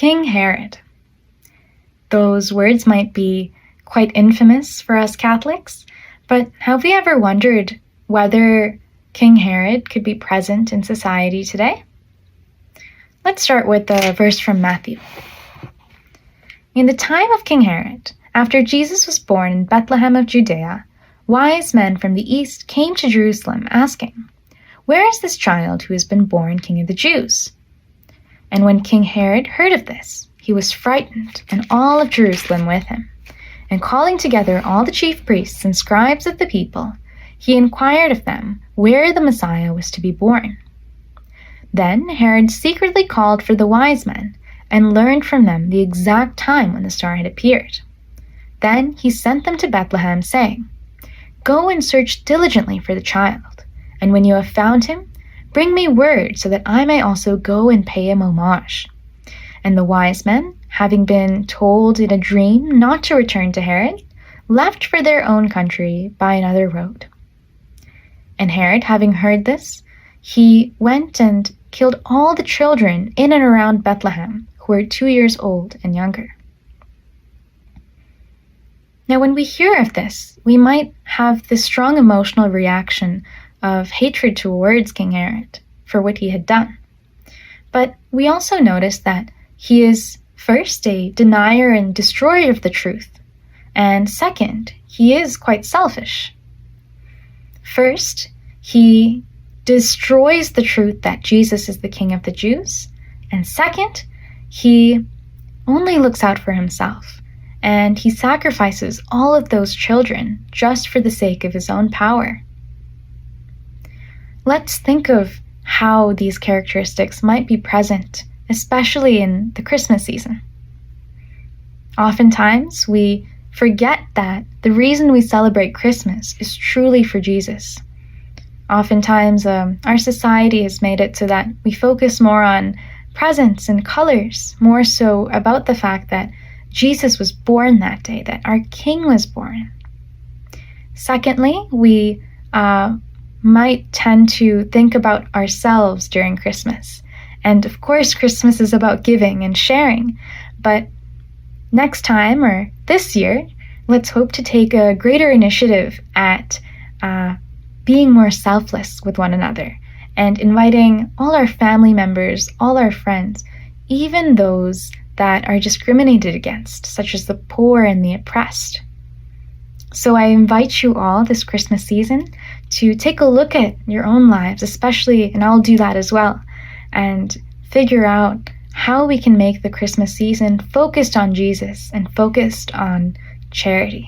King Herod. Those words might be quite infamous for us Catholics, but have we ever wondered whether King Herod could be present in society today? Let's start with the verse from Matthew. In the time of King Herod, after Jesus was born in Bethlehem of Judea, wise men from the east came to Jerusalem asking, "Where is this child who has been born King of the Jews?" And when King Herod heard of this, he was frightened, and all of Jerusalem with him. And calling together all the chief priests and scribes of the people, he inquired of them where the Messiah was to be born. Then Herod secretly called for the wise men and learned from them the exact time when the star had appeared. Then he sent them to Bethlehem, saying, "Go and search diligently for the child, and when you have found him, bring me word so that I may also go and pay him homage." And the wise men, having been told in a dream not to return to Herod, left for their own country by another road. And Herod, having heard this, he went and killed all the children in and around Bethlehem who were 2 years old and younger. Now, when we hear of this, we might have this strong emotional reaction of hatred towards King Herod for what he had done. But we also notice that he is first a denier and destroyer of the truth, and second, he is quite selfish. First, he destroys the truth that Jesus is the King of the Jews, and second, he only looks out for himself, and he sacrifices all of those children just for the sake of his own power. Let's think of how these characteristics might be present, especially in the Christmas season. Oftentimes, we forget that the reason we celebrate Christmas is truly for Jesus. Oftentimes, our society has made it so that we focus more on presents and colors, more so about the fact that Jesus was born that day, that our King was born. Secondly, we might tend to think about ourselves during Christmas. And of course, Christmas is about giving and sharing. But next time, or this year, let's hope to take a greater initiative at being more selfless with one another and inviting all our family members, all our friends, even those that are discriminated against, such as the poor and the oppressed. So I invite you all this Christmas season to take a look at your own lives, especially, and I'll do that as well, and figure out how we can make the Christmas season focused on Jesus and focused on charity.